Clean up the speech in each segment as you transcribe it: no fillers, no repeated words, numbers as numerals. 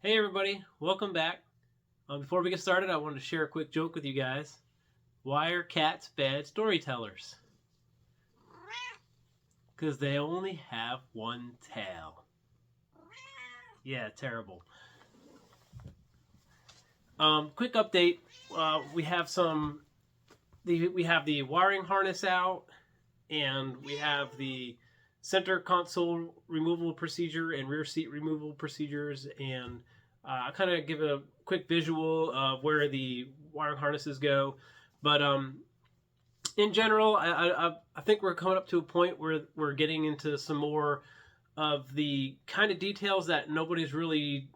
Hey everybody, welcome back. Before we get started, I wanted to share a quick joke with you guys. Why are cats bad storytellers? Because they only have one tail. Yeah, terrible. Quick update. We have the wiring harness out, and we have the center console removal procedure and rear seat removal procedures, and I kind of give a quick visual of where the wiring harnesses go. But in general, I think we're coming up to a point where we're getting into some more of the kind of details that nobody's really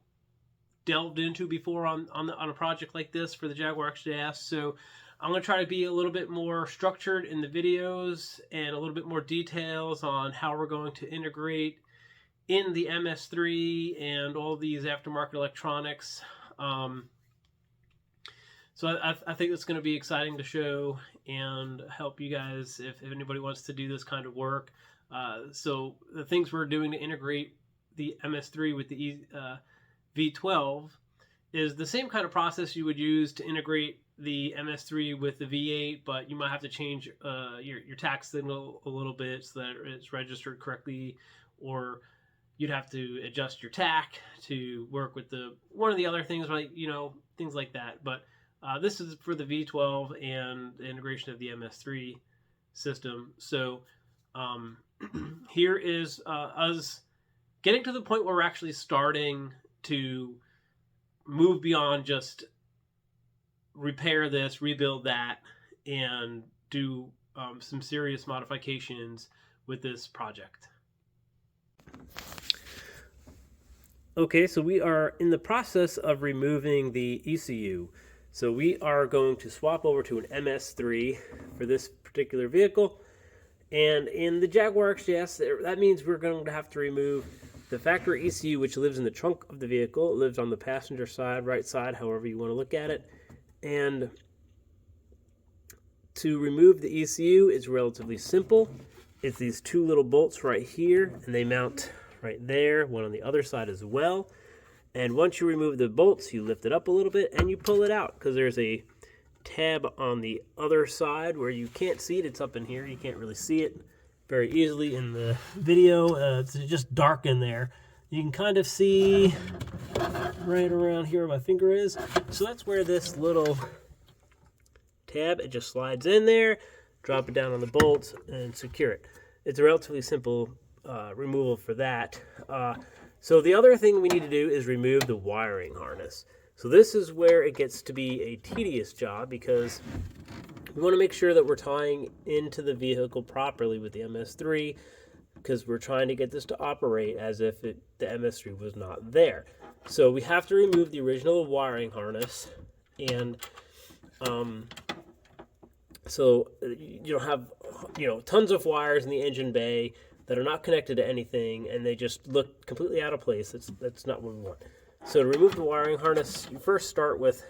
delved into before on a project like this for the Jaguar XJS. So I'm going to try to be a little bit more structured in the videos and a little bit more details on how we're going to integrate in the MS3 and all these aftermarket electronics. So I think it's going to be exciting to show and help you guys if anybody wants to do this kind of work. So the things we're doing to integrate the MS3 with the V12 is the same kind of process you would use to integrate the MS3 with the V8, but you might have to change your tax signal a little bit so that it's registered correctly, or you'd have to adjust your tack to work with one of the other things, like things like that. But this is for the V12 and the integration of the MS3 system. So here is us getting to the point where we're actually starting to move beyond just repair this, rebuild that, and do some serious modifications with this project. Okay, so we are in the process of removing the ECU. So we are going to swap over to an MS3 for this particular vehicle. And in the Jaguar XJS, that means we're going to have to remove the factory ECU, which lives in the trunk of the vehicle. It lives on the passenger side, right side, however you want to look at it. And to remove the ECU is relatively simple. It's these two little bolts right here, and they mount right there, one on the other side as well. And once you remove the bolts, you lift it up a little bit and you pull it out, because there's a tab on the other side where you can't see it. It's up in here. You can't really see it very easily in the video. It's just dark in there. You can kind of see right around here where my finger is. So that's where this little tab, it just slides in there, drop it down on the bolts, and secure it. It's a relatively simple removal for that. So the other thing we need to do is remove the wiring harness. So this is where it gets to be a tedious job, because we want to make sure that we're tying into the vehicle properly with the MS3, because we're trying to get this to operate as if the MS3 was not there. So we have to remove the original wiring harness, and so you don't have tons of wires in the engine bay that are not connected to anything, and they just look completely out of place. That's not what we want. So to remove the wiring harness, you first start with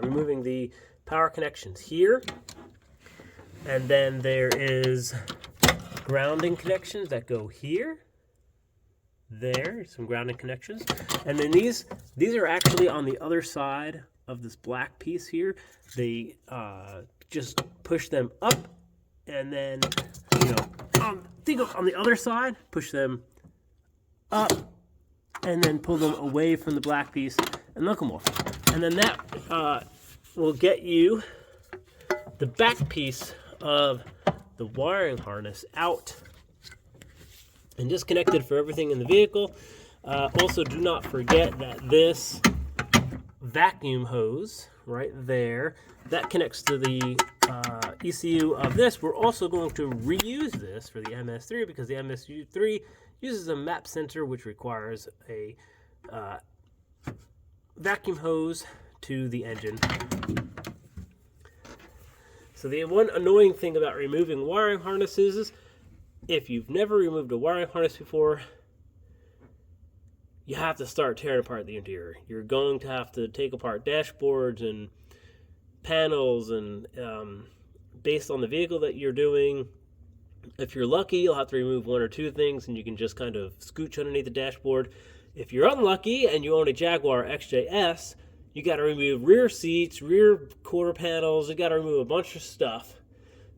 removing the power connections here, and then there is grounding connections that go here, there, some grounding connections, and then these are actually on the other side of this black piece here. They just push them up, and then think of on the other side, push them up, and then pull them away from the black piece and look them off. And then that will get you the back piece of the wiring harness out and disconnected for everything in the vehicle. Also, do not forget that this vacuum hose right there, that connects to the ECU of this. We're also going to reuse this for the MS3, because the MS3 uses a map sensor, which requires a vacuum hose to the engine. So the one annoying thing about removing wiring harnesses is, if you've never removed a wiring harness before, you have to start tearing apart the interior. You're going to have to take apart dashboards and panels, and based on the vehicle that you're doing, if you're lucky, you'll have to remove one or two things, and you can just kind of scooch underneath the dashboard. If you're unlucky and you own a Jaguar XJS, you got to remove rear seats, rear quarter panels. You got to remove a bunch of stuff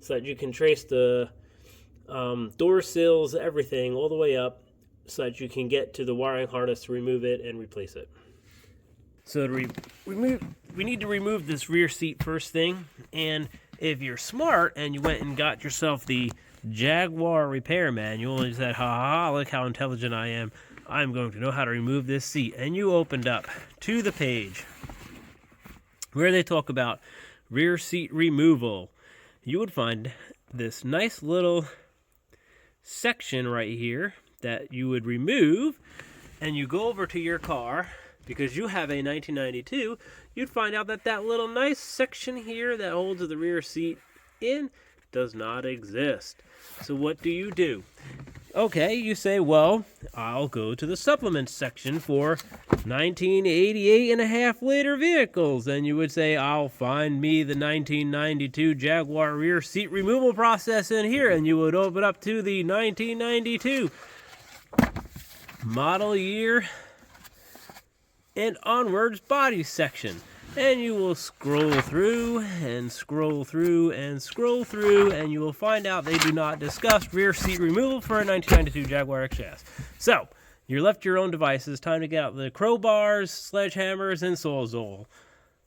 so that you can trace the door sills, everything, all the way up, so that you can get to the wiring harness to remove it and replace it. So to we need to remove this rear seat first thing. And if you're smart and you went and got yourself the Jaguar repair manual and you said, ha ha, look how intelligent I am, I'm going to know how to remove this seat. And you opened up to the page where they talk about rear seat removal, you would find this nice little section right here that you would remove, and you go over to your car because you have a 1992, you'd find out that that little nice section here that holds the rear seat in does not exist. So what do? Okay, you say, well, I'll go to the supplements section for 1988.5 liter vehicles. And you would say, I'll find me the 1992 Jaguar rear seat removal process in here. And you would open up to the 1992 model year and onwards body section. And you will scroll through and scroll through and scroll through, and you will find out they do not discuss rear seat removal for a 1992 Jaguar XJS. So, you're left to your own devices. Time to get out the crowbars, sledgehammers, and Sawzall.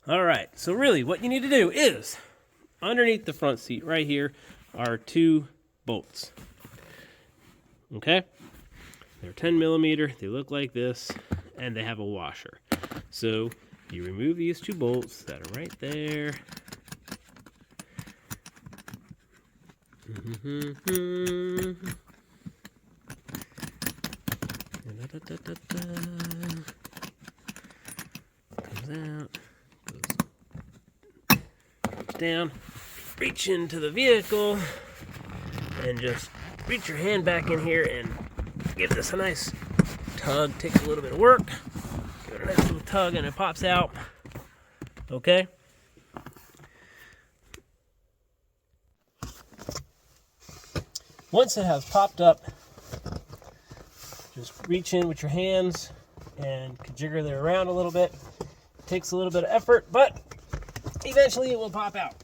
Alright, so really what you need to do is, underneath the front seat right here are 2 bolts. Okay? They're 10 millimeter, they look like this, and they have a washer. So, you remove these 2 bolts that are right there. Comes out, goes down, reach into the vehicle, and just reach your hand back in here and give this a nice tug. Takes a little bit of work. Give it a nice little tug and it pops out. Okay? Once it has popped up, just reach in with your hands and jigger it around a little bit. It takes a little bit of effort, but eventually it will pop out.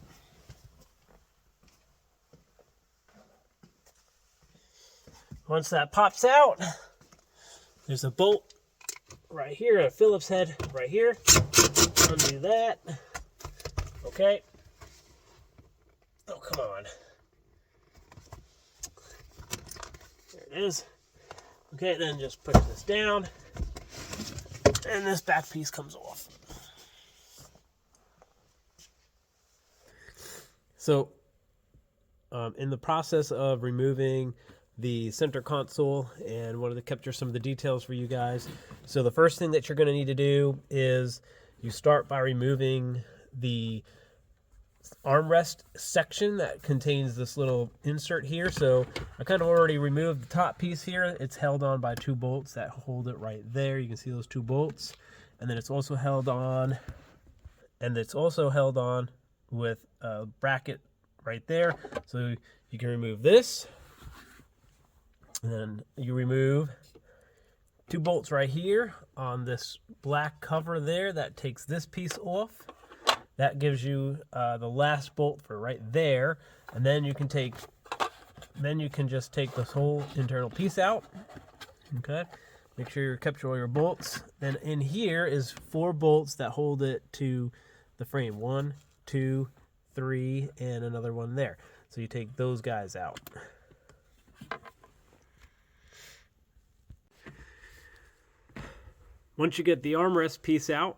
Once that pops out, there's a bolt right here, a Phillips head right here. Undo that. Okay. Oh, come on. There it is. Okay, then just push this down, and this back piece comes off. So, in the process of removing the center console, and wanted to capture some of the details for you guys. So the first thing that you're going to need to do is you start by removing the armrest section that contains this little insert here. So I kind of already removed the top piece here. It's held on by 2 bolts that hold it right there. You can see those 2 bolts. And then it's also held on, with a bracket right there. So you can remove this. And then you remove 2 bolts right here on this black cover there. That takes this piece off. That gives you the last bolt for right there. And then you can just take this whole internal piece out. Okay. Make sure you capture all your bolts. Then in here is 4 bolts that hold it to the frame. 1, 2, 3, and another one there. So you take those guys out. Once you get the armrest piece out,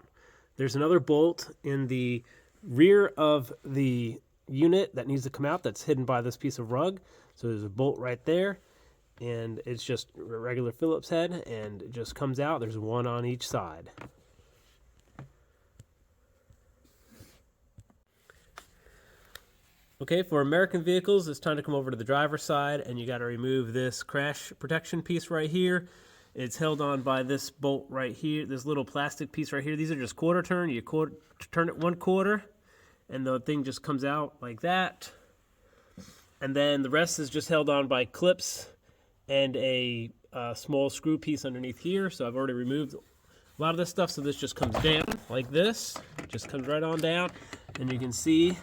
there's another bolt in the rear of the unit that needs to come out that's hidden by this piece of rug. So there's a bolt right there, and it's just a regular Phillips head, and it just comes out. There's 1 on each side. Okay, for American vehicles, it's time to come over to the driver's side, and you got to remove this crash protection piece right here. It's held on by this bolt right here, this little plastic piece right here. These are just quarter turn. You turn it 1/4, and the thing just comes out like that. And then the rest is just held on by clips and a small screw piece underneath here, so I've already removed a lot of this stuff. So this just comes down like this, just comes right on down, and you can see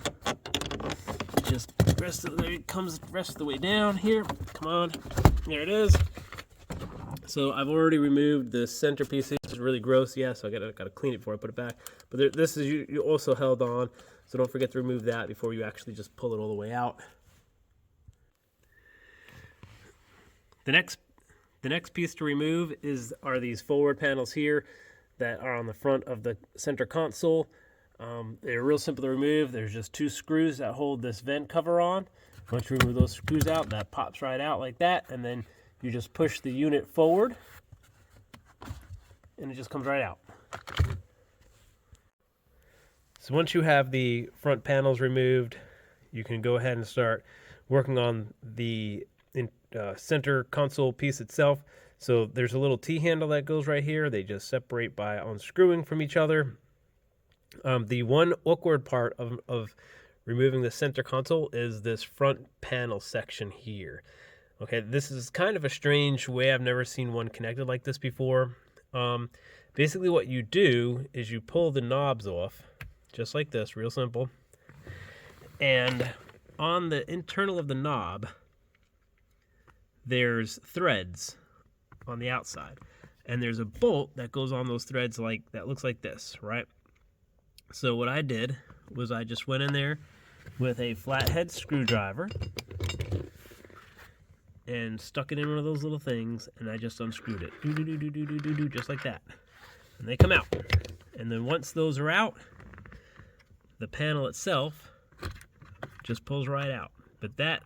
just rest of the way down here. Come on, there it is. So I've already removed the centerpiece. This is really gross, yeah. So I gotta clean it before I put it back. But this is you also held on, so don't forget to remove that before you actually just pull it all the way out. The next piece to remove are these forward panels here that are on the front of the center console. They're real simple to remove. There's just 2 screws that hold this vent cover on. Once you remove those screws out, that pops right out like that, and then you just push the unit forward, and it just comes right out. So once you have the front panels removed, you can go ahead and start working on the center console piece itself. So there's a little T-handle that goes right here. They just separate by unscrewing from each other. The one awkward part of removing the center console is this front panel section here. Okay, this is kind of a strange way. I've never seen one connected like this before. Basically what you do is you pull the knobs off, just like this, real simple. And on the internal of the knob, there's threads on the outside. And there's a bolt that goes on those threads that looks like this, right? So what I did was I just went in there with a flathead screwdriver and stuck it in one of those little things, and I just unscrewed it. Just like that. And they come out. And then once those are out, the panel itself just pulls right out. But that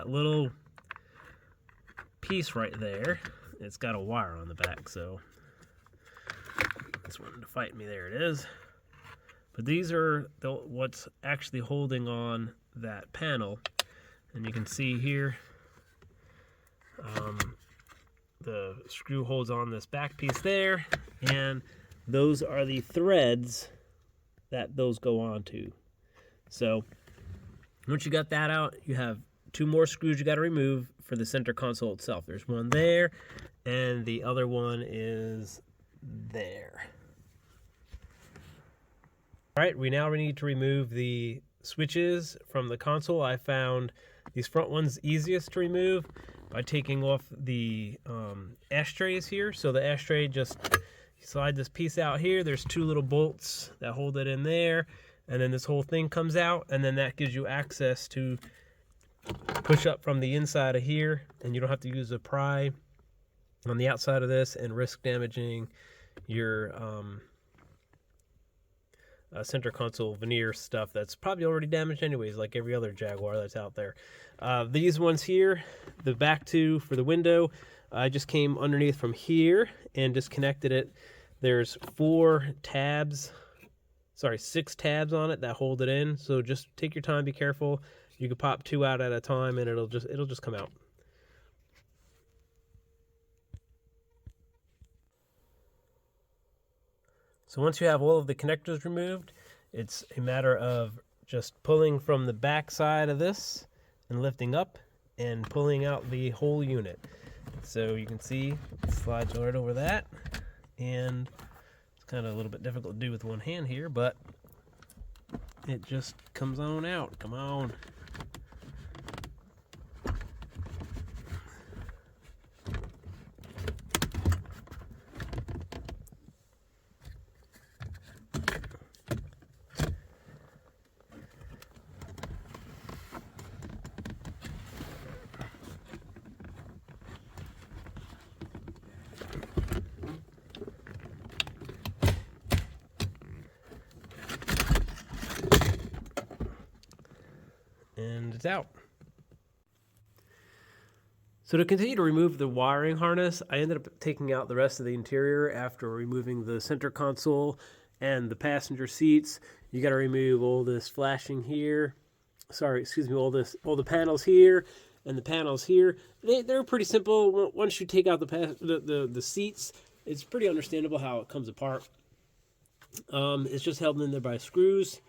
little piece right there, it's got a wire on the back, so it's wanting to fight me. There it is. But these are what's actually holding on that panel. And you can see here, the screw holds on this back piece there, and those are the threads that those go onto. So once you got that out, you have 2 more screws you got to remove for the center console itself. There's one there, and the other one is there. All right, we now need to remove the switches from the console. I found these front ones easiest to remove by taking off the ashtrays here. So the ashtray, just slide this piece out here. There's 2 little bolts that hold it in there, and then this whole thing comes out, and then that gives you access to push up from the inside of here, and you don't have to use a pry on the outside of this and risk damaging your center console veneer stuff that's probably already damaged anyways, like every other Jaguar that's out there. These ones here, the back 2 for the window, I just came underneath from here and disconnected it. There's 6 tabs on it that hold it in, so just take your time, be careful. You can pop 2 out at a time, and it'll just come out. So once you have all of the connectors removed, it's a matter of just pulling from the back side of this and lifting up and pulling out the whole unit. So you can see it slides right over that, and it's kind of a little bit difficult to do with one hand here, but it just comes on out. Come on. And it's out. So to continue to remove the wiring harness, I ended up taking out the rest of the interior after removing the center console and the passenger seats. You got to remove all this flashing here. All the panels here and the panels here. They're pretty simple. Once you take out the seats, it's pretty understandable how it comes apart. It's just held in there by screws.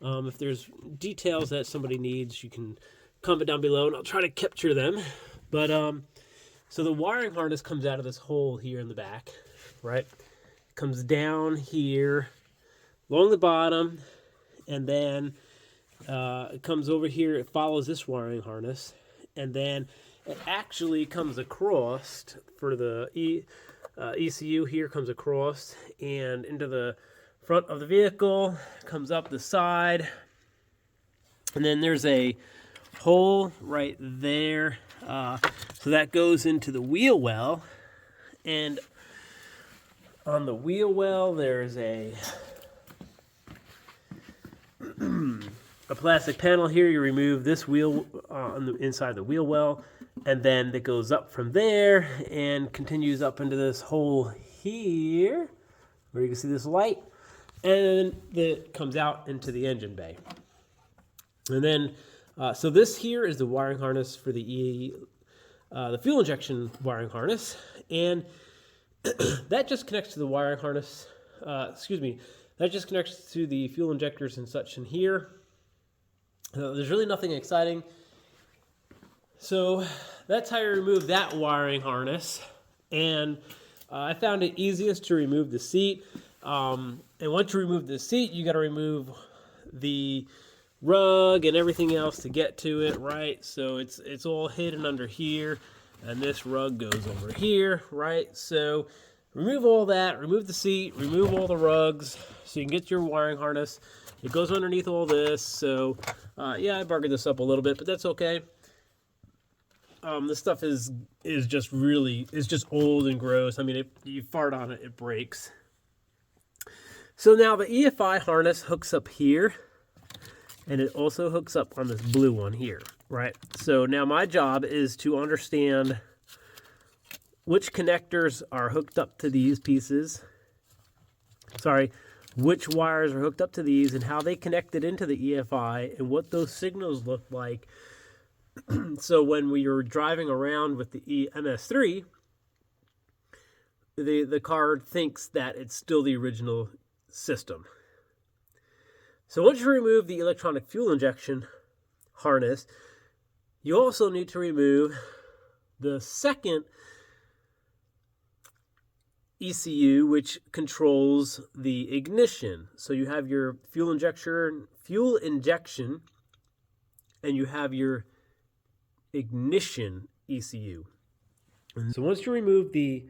If there's details that somebody needs, you can comment down below and I'll try to capture them. But So the wiring harness comes out of this hole here in the back, right? It comes down here along the bottom, and then it comes over here. It follows this wiring harness, and then it actually comes across for the ECU here, comes across and into the front of the vehicle, comes up the side, and then there's a hole right there. So that goes into the wheel well, and on the wheel well there's a plastic panel here. You remove this wheel on the inside the wheel well, and then it goes up from there and continues up into this hole here where you can see this light, and then it comes out into the engine bay. And then so this here is the wiring harness for the fuel injection wiring harness, and that just connects to the wiring harness. That just connects to the fuel injectors and such in here. There's really nothing exciting. So that's how you remove that wiring harness. And I found it easiest to remove the seat. And once you remove the seat, you got to remove the rug and everything else to get to it, right? So it's all hidden under here, and this rug goes over here, right? So remove all that, remove the seat, remove all the rugs, so you can get your wiring harness. It goes underneath all this. So yeah, I buggered this up a little bit, but that's okay. This stuff is just really, it's just old and gross. I mean, if you fart on it, it breaks. So now the EFI harness hooks up here, and it also hooks up on this blue one here, right? So now my job is to understand which connectors are hooked up to these pieces. Sorry, which wires are hooked up to these and how they connected into the EFI and what those signals look like. So when we were driving around with the MS3, the car thinks that it's still the original system. So once you remove the electronic fuel injection harness, you also need to remove the second ECU, which controls the ignition. So you have your fuel injection, and you have your ignition ECU. And so once you remove the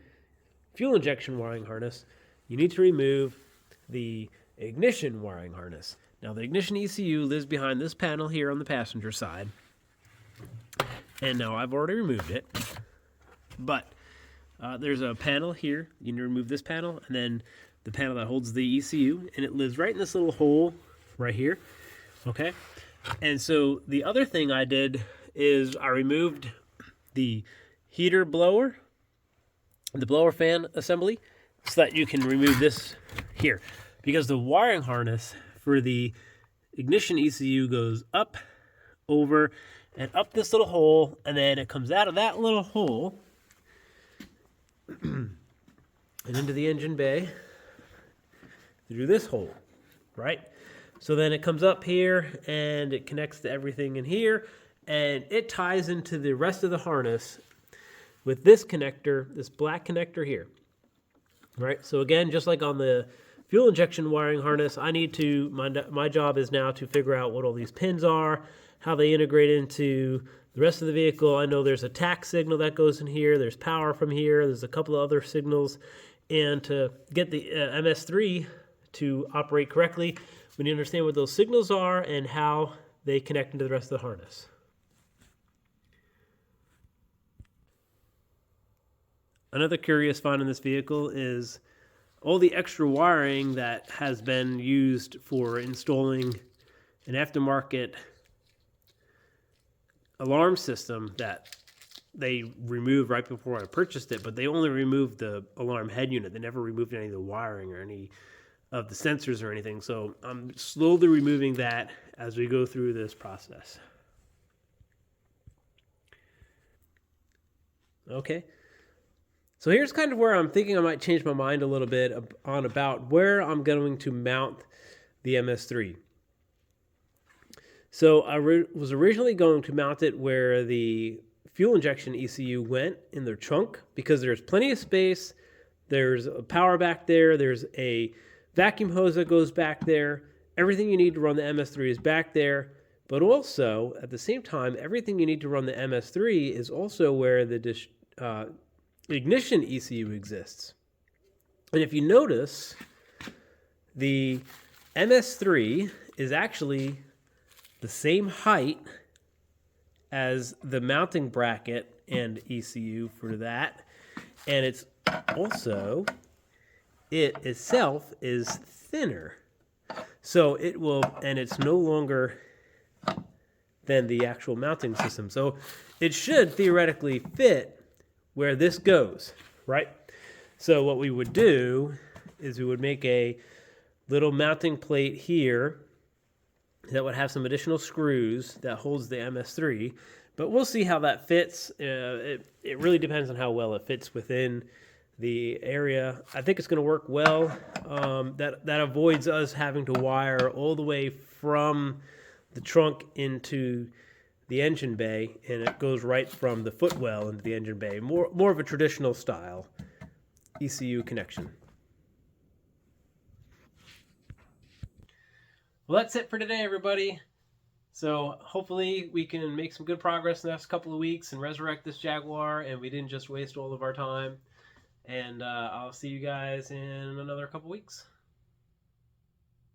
fuel injection wiring harness, you need to remove the ignition wiring harness. Now the ignition ECU lives behind this panel here on the passenger side, and now I've already removed it, but there's a panel here. You need to remove this panel, and then the panel that holds the ECU, and it lives right in this little hole right here, okay? And so the other thing I did is I removed the heater blower, the blower fan assembly, so that you can remove this here, because the wiring harness for the ignition ECU goes up, over, and up this little hole, and then it comes out of that little hole and into the engine bay through this hole, right? So then it comes up here and it connects to everything in here, and it ties into the rest of the harness with this connector, this black connector here, right? So again, just like on the fuel injection wiring harness, I need to, my job is now to figure out what all these pins are, how they integrate into the rest of the vehicle. I know there's a tach signal that goes in here, there's power from here, there's a couple of other signals, and to get the MS3 to operate correctly, we need to understand what those signals are and how they connect into the rest of the harness. Another curious find in this vehicle is all the extra wiring that has been used for installing an aftermarket alarm system that they removed right before I purchased it, but they only removed the alarm head unit. They never removed any of the wiring or any of the sensors or anything. So I'm slowly removing that as we go through this process. Okay. So here's kind of where I'm thinking I might change my mind a little bit on about where I'm going to mount the MS3. So I was originally going to mount it where the fuel injection ECU went in their trunk, because there's plenty of space. There's a power back there. There's a vacuum hose that goes back there. Everything you need to run the MS3 is back there. But also, at the same time, everything you need to run the MS3 is also where the ignition ECU exists. And if you notice, the MS3 is actually the same height as the mounting bracket and ECU for that. And it's also, it itself is thinner. So it will, and it's no longer than the actual mounting system. So it should theoretically fit where this goes, right? So what we would do is we would make a little mounting plate here that would have some additional screws that holds the MS3, but we'll see how that fits. It really depends on how well it fits within the area. I think it's going to work well. That avoids us having to wire all the way from the trunk into the engine bay, and it goes right from the footwell into the engine bay. More of a traditional style ECU connection. Well, that's it for today, everybody. So hopefully we can make some good progress in the next couple of weeks and resurrect this Jaguar, and we didn't just waste all of our time. And I'll see you guys in another couple weeks.